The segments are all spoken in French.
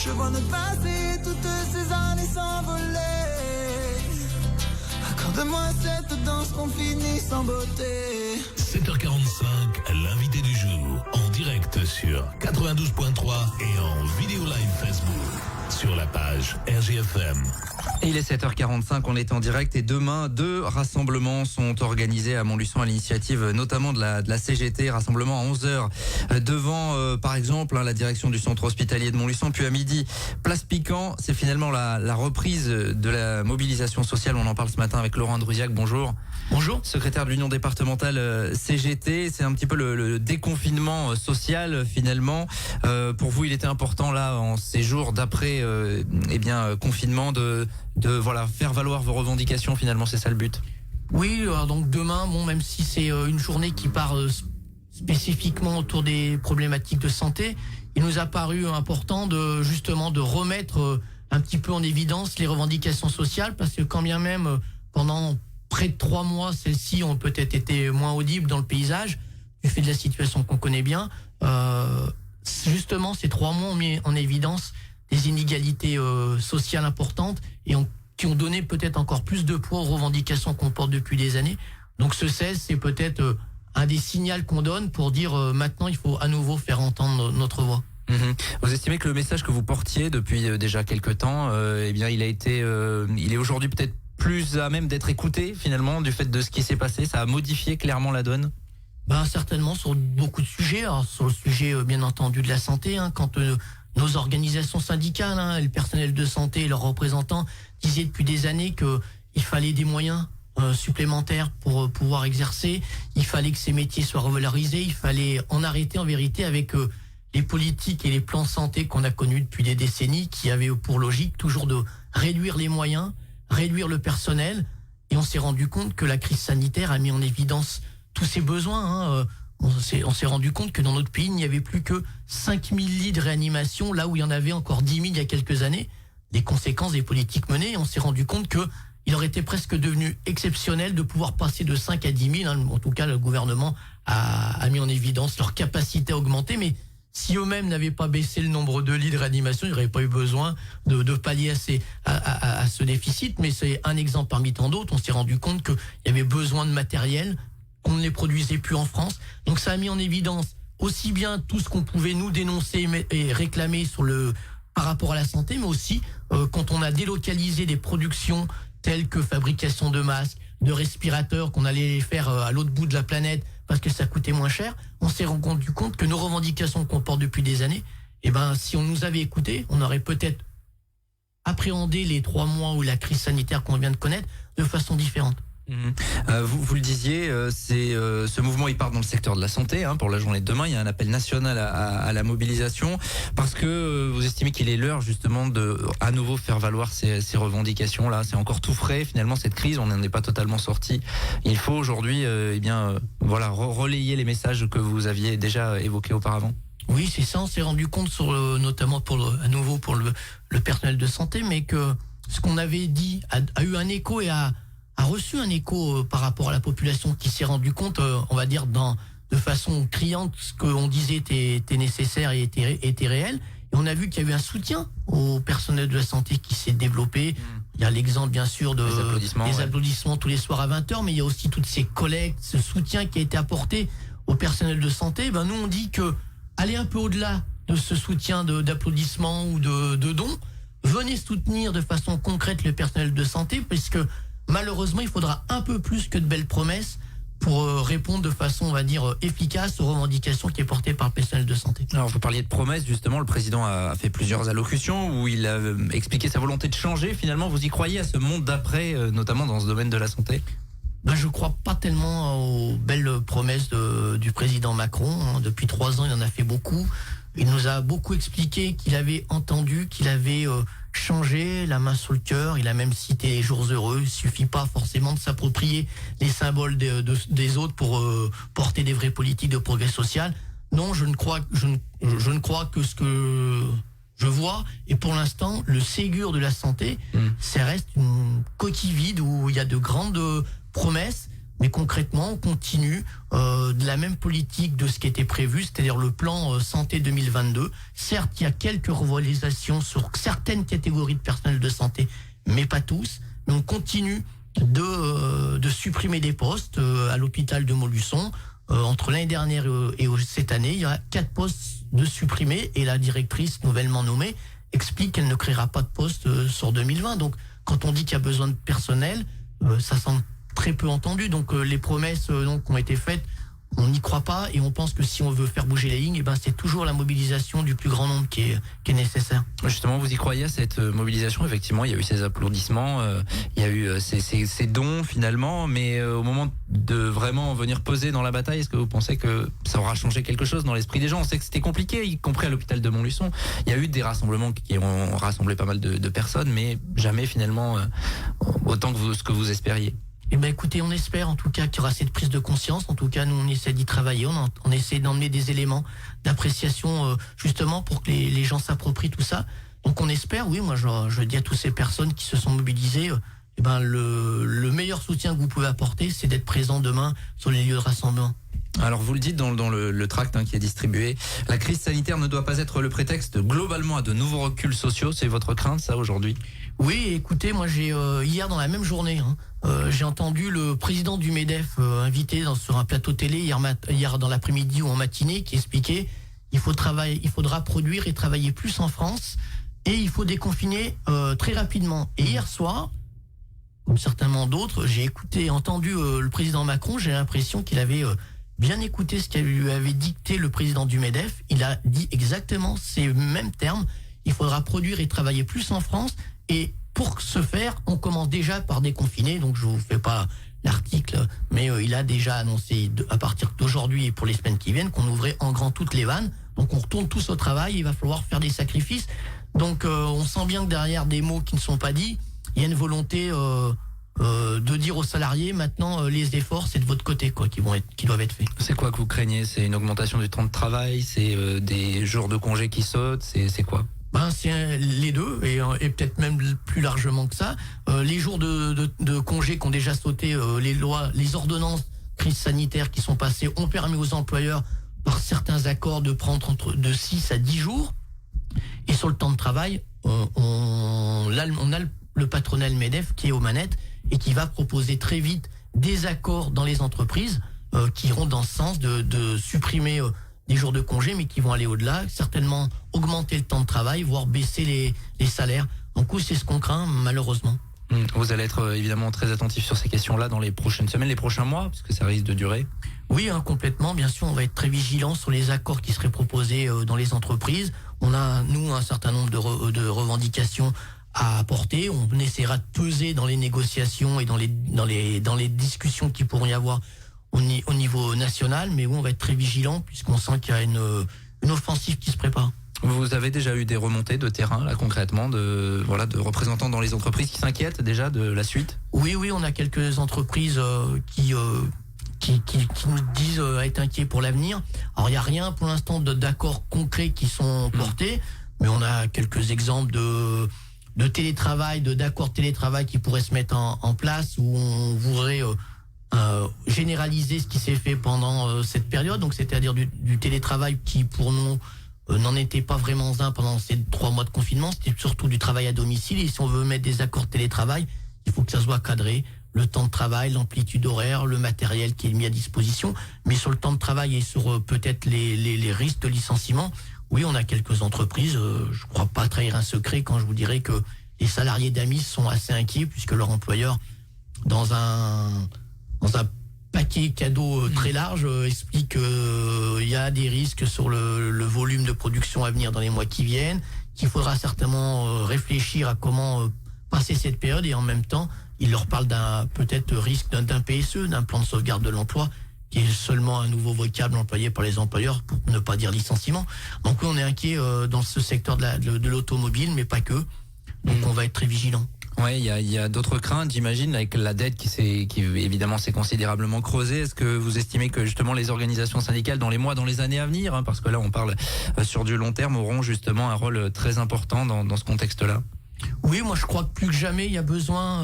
Je vois notre passé, toutes ces années s'envoler. Accorde-moi cette danse qu'on finit sans beauté. 7h45, l'invité du jour, en direct sur 92.3 et en vidéo live Facebook, sur la page RGFM. Et il est 7h45, on est en direct et demain, 2 rassemblements sont organisés à Montluçon à l'initiative notamment de la CGT, rassemblement à 11h devant par exemple la direction du centre hospitalier de Montluçon, puis à midi, place Piquant. C'est finalement la reprise de la mobilisation sociale, on en parle ce matin avec Laurent Drusiac, bonjour. Bonjour. Secrétaire de l'Union départementale CGT, c'est un petit peu le déconfinement social finalement. Pour vous, il était important là en ces jours d'après confinement de voilà faire valoir vos revendications finalement, c'est ça le but. Oui, alors donc demain, même si c'est une journée qui part spécifiquement autour des problématiques de santé, il nous a paru important de remettre un petit peu en évidence les revendications sociales, parce que quand bien même pendant près de 3 mois, celles-ci ont peut-être été moins audibles dans le paysage, du fait de la situation qu'on connaît bien. Justement, ces 3 mois ont mis en évidence des inégalités sociales importantes et qui ont donné peut-être encore plus de poids aux revendications qu'on porte depuis des années. Donc ce 16, c'est peut-être un des signaux qu'on donne pour dire maintenant il faut à nouveau faire entendre notre voix. Vous estimez que le message que vous portiez depuis déjà quelques temps, il est aujourd'hui peut-être plus à même d'être écouté finalement du fait de ce qui s'est passé, ça a modifié clairement la donne? Certainement sur beaucoup de sujets, alors, sur le sujet bien entendu de la santé, quand nos organisations syndicales, le personnel de santé et leurs représentants disaient depuis des années qu'il fallait des moyens supplémentaires pour pouvoir exercer, il fallait que ces métiers soient revalorisés, il fallait en arrêter en vérité avec les politiques et les plans santé qu'on a connus depuis des décennies, qui avaient pour logique toujours de réduire les moyens, réduire le personnel, et on s'est rendu compte que la crise sanitaire a mis en évidence tous ces besoins. On s'est rendu compte que dans notre pays, il n'y avait plus que 5000 lits de réanimation, là où il y en avait encore 10 000 il y a quelques années. Les conséquences des politiques menées, on s'est rendu compte qu'il aurait été presque devenu exceptionnel de pouvoir passer de 5 à 10 000. En tout cas, le gouvernement a mis en évidence leur capacité à augmenter, mais si eux-mêmes n'avaient pas baissé le nombre de lits de réanimation, il n'y aurait pas eu besoin de pallier à ce déficit. Mais c'est un exemple parmi tant d'autres. On s'est rendu compte qu'il y avait besoin de matériel, qu'on ne les produisait plus en France. Donc ça a mis en évidence aussi bien tout ce qu'on pouvait nous dénoncer et réclamer par rapport à la santé, mais aussi quand on a délocalisé des productions telles que fabrication de masques, de respirateurs, qu'on allait les faire à l'autre bout de la planète parce que ça coûtait moins cher, on s'est rendu compte que nos revendications qu'on porte depuis des années, si on nous avait écoutés, on aurait peut-être appréhendé les 3 mois ou la crise sanitaire qu'on vient de connaître de façon différente. Vous le disiez, ce mouvement il part dans le secteur de la santé pour la journée de demain. Il y a un appel national à la mobilisation parce que vous estimez qu'il est l'heure justement de à nouveau faire valoir ces revendications là. C'est encore tout frais finalement cette crise, on n'en est pas totalement sorti. Il faut aujourd'hui relayer les messages que vous aviez déjà évoqués auparavant. Oui, c'est ça. On s'est rendu compte notamment pour le personnel de santé, mais que ce qu'on avait dit a eu un écho et a reçu un écho par rapport à la population qui s'est rendu compte, on va dire de façon criante, ce qu'on disait était nécessaire et était réel. Et on a vu qu'il y a eu un soutien au personnel de la santé qui s'est développé. Il y a l'exemple bien sûr des applaudissements tous les soirs à 20h, mais il y a aussi toutes ces collectes, ce soutien qui a été apporté au personnel de santé. Nous on dit que aller un peu au-delà de ce soutien d'applaudissements ou de dons, venez soutenir de façon concrète le personnel de santé, puisque malheureusement, il faudra un peu plus que de belles promesses pour répondre de façon, on va dire, efficace aux revendications qui est portées par le personnel de santé. Alors, vous parliez de promesses, justement, le président a fait plusieurs allocutions où il a expliqué sa volonté de changer. Finalement, vous y croyez à ce monde d'après, notamment dans ce domaine de la santé? Je crois pas tellement aux belles promesses du président Macron. Depuis 3 ans, il en a fait beaucoup. Il nous a beaucoup expliqué qu'il avait entendu, qu'il avait changé, la main sur le cœur. Il a même cité les jours heureux. Il suffit pas forcément de s'approprier les symboles des autres pour porter des vraies politiques de progrès social. Non, je ne crois que ce que je vois, et pour l'instant, le Ségur de la santé, ça reste une coquille vide où il y a de grandes promesses, Mais concrètement, on continue de la même politique de ce qui était prévu, c'est-à-dire le plan santé 2022. Certes, il y a quelques revalorisations sur certaines catégories de personnel de santé, mais pas tous. Mais on continue de supprimer des postes à l'hôpital de Montluçon. Entre l'année dernière et cette année, il y a 4 postes de supprimés et la directrice nouvellement nommée explique qu'elle ne créera pas de postes sur 2020. Donc, quand on dit qu'il y a besoin de personnel, ça semble très peu entendu. Donc, les promesses qui ont été faites, on n'y croit pas et on pense que si on veut faire bouger les lignes, c'est toujours la mobilisation du plus grand nombre qui est nécessaire. Justement, vous y croyez à cette mobilisation? Effectivement, il y a eu ces applaudissements, il y a eu ces dons finalement, mais au moment de vraiment venir peser dans la bataille, est-ce que vous pensez que ça aura changé quelque chose dans l'esprit des gens? On sait que c'était compliqué, y compris à l'hôpital de Montluçon. Il y a eu des rassemblements qui ont rassemblé pas mal de personnes, mais jamais finalement autant que ce que vous espériez. Eh ben écoutez, on espère en tout cas qu'il y aura cette prise de conscience. En tout cas, nous on essaie d'y travailler, on essaie d'emmener des éléments d'appréciation justement pour que les gens s'approprient tout ça. Donc on espère, oui, moi je dis à toutes ces personnes qui se sont mobilisées, le meilleur soutien que vous pouvez apporter, c'est d'être présent demain sur les lieux de rassemblement. Alors vous le dites dans le tract qui est distribué, la crise sanitaire ne doit pas être le prétexte globalement à de nouveaux reculs sociaux. C'est votre crainte ça aujourd'hui? Oui, écoutez, moi j'ai hier dans la même journée, j'ai entendu le président du MEDEF invité sur un plateau télé hier dans l'après-midi ou en matinée qui expliquait il faudra produire et travailler plus en France et il faut déconfiner très rapidement. Et hier soir, comme certainement d'autres, j'ai entendu le président Macron, j'ai l'impression qu'il avait bien écouté ce qu'il lui avait dicté le président du MEDEF. Il a dit exactement ces mêmes termes. Il faudra produire et travailler plus en France. Et pour ce faire, on commence déjà par déconfiner. Donc je vous fais pas l'article, mais il a déjà annoncé à partir d'aujourd'hui et pour les semaines qui viennent qu'on ouvrait en grand toutes les vannes. Donc on retourne tous au travail. Il va falloir faire des sacrifices. Donc on sent bien que derrière des mots qui ne sont pas dits, il y a une volonté de dire aux salariés maintenant les efforts c'est de votre côté qui doivent être faits. C'est quoi que vous craignez? C'est une augmentation du temps de travail? C'est des jours de congé qui sautent? C'est quoi? C'est les deux et peut-être même plus largement que ça. Les jours de congé qui ont déjà sauté, les ordonnances crise sanitaire qui sont passées ont permis aux employeurs par certains accords de prendre de 6 à 10 jours. Et sur le temps de travail, on a le patronat MEDEF qui est aux manettes et qui va proposer très vite des accords dans les entreprises qui iront dans ce sens de supprimer des jours de congé, mais qui vont aller au-delà, certainement augmenter le temps de travail, voire baisser les salaires. En coup, c'est ce qu'on craint, malheureusement. Vous allez être évidemment très attentif sur ces questions-là dans les prochaines semaines, les prochains mois, parce que ça risque de durer. Oui, complètement. Bien sûr, on va être très vigilant sur les accords qui seraient proposés dans les entreprises. On a, nous, un certain nombre de revendications à apporter. On essaiera de peser dans les négociations et dans les discussions qui pourront y avoir au niveau national, mais oui, on va être très vigilant puisqu'on sent qu'il y a une offensive qui se prépare. Vous avez déjà eu des remontées de terrain, là, concrètement, de représentants dans les entreprises qui s'inquiètent déjà de la suite? Oui, on a quelques entreprises qui nous disent être inquiets pour l'avenir. Alors, il n'y a rien pour l'instant d'accords concrets qui sont portés, mais on a quelques exemples de télétravail, d'accords télétravail qui pourraient se mettre en place où on voudrait généraliser ce qui s'est fait pendant cette période, donc c'est-à-dire du télétravail qui pour nous n'en était pas vraiment un pendant ces 3 mois de confinement, c'était surtout du travail à domicile. Et si on veut mettre des accords de télétravail, il faut que ça soit cadré, le temps de travail, l'amplitude horaire, le matériel qui est mis à disposition. Mais sur le temps de travail et sur peut-être les risques de licenciement, oui, on a quelques entreprises, je crois pas trahir un secret quand je vous dirais que les salariés d'Amis sont assez inquiets puisque leur employeur, dans un paquet cadeau très large, explique qu'il y a des risques sur le volume de production à venir dans les mois qui viennent, qu'il faudra certainement réfléchir à comment passer cette période, et en même temps, il leur parle d'un peut-être risque d'un PSE, d'un plan de sauvegarde de l'emploi, qui est seulement un nouveau vocable employé par les employeurs pour ne pas dire licenciement. Donc oui, on est inquiet dans ce secteur de l'automobile, mais pas que. Donc on va être très vigilant. Ouais, il y a d'autres craintes, j'imagine, avec la dette qui évidemment s'est considérablement creusée. Est-ce que vous estimez que justement les organisations syndicales dans les mois, dans les années à venir, parce que là on parle sur du long terme, auront justement un rôle très important dans ce contexte-là? Oui, moi je crois que plus que jamais il y a besoin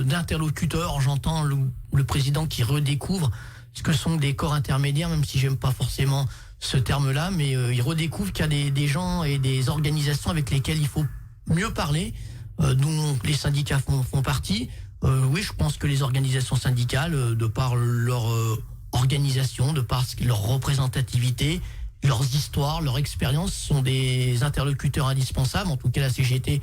d'interlocuteurs. J'entends le président qui redécouvre ce que sont des corps intermédiaires, même si j'aime pas forcément ce terme-là, mais il redécouvre qu'il y a des gens et des organisations avec lesquelles il faut mieux parler, dont les syndicats font partie. Oui, je pense que les organisations syndicales, de par leur organisation, de par leur représentativité, leurs histoires, leur expérience, sont des interlocuteurs indispensables. En tout cas, la CGT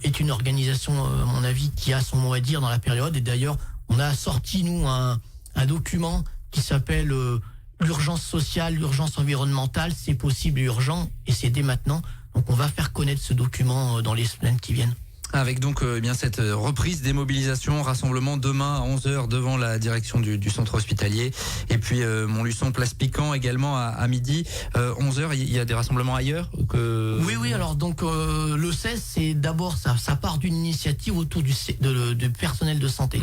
est une organisation, à mon avis, qui a son mot à dire dans la période. Et d'ailleurs, on a sorti, nous, un document qui s'appelle l'urgence sociale, l'urgence environnementale, c'est possible et urgent, et c'est dès maintenant. Donc on va faire connaître ce document dans les semaines qui viennent. Avec donc bien cette reprise des mobilisations, rassemblement demain à 11h devant la direction du centre hospitalier, et puis Montluçon, place Piquant également à midi. 11h, il y a des rassemblements ailleurs que... Oui, alors donc le 16, c'est d'abord ça part d'une initiative autour du personnel de santé.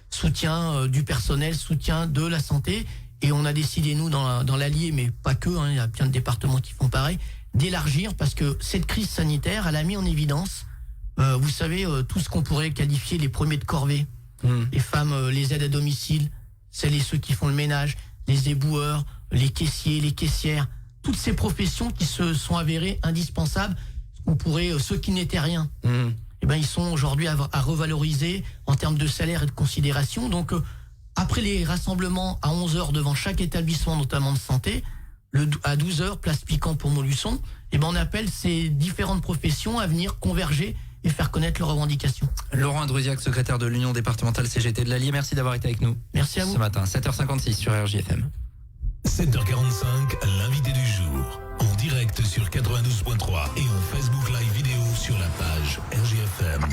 Soutien du personnel, soutien de la santé, et on a décidé, nous, dans l'Allier, mais pas que, il y a plein de départements qui font pareil, d'élargir, parce que cette crise sanitaire, elle a mis en évidence, vous savez, tout ce qu'on pourrait qualifier les premiers de corvée, les femmes, les aides à domicile, celles et ceux qui font le ménage, les éboueurs, les caissiers, les caissières, toutes ces professions qui se sont avérées indispensables, ceux qui n'étaient rien. Ils sont aujourd'hui à revaloriser en termes de salaire et de considération. Donc, après les rassemblements à 11h devant chaque établissement, notamment de santé, à 12h, place Piquant pour Montluçon, on appelle ces différentes professions à venir converger et faire connaître leurs revendications. Laurent Andrusiak, secrétaire de l'Union départementale CGT de l'Allier, merci d'avoir été avec nous. Merci à vous. Ce matin, 7h56 sur RJFM. 7h45, l'invité du jour. En direct sur 92.3 et en Facebook Live vidéo sur la page RJFM.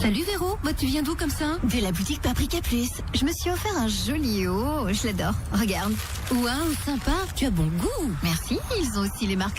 Salut Véro, tu viens d'où comme ça? De la boutique Paprika Plus. Je me suis offert un joli haut, je l'adore. Regarde. Waouh, sympa, tu as bon goût. Merci, ils ont aussi les marques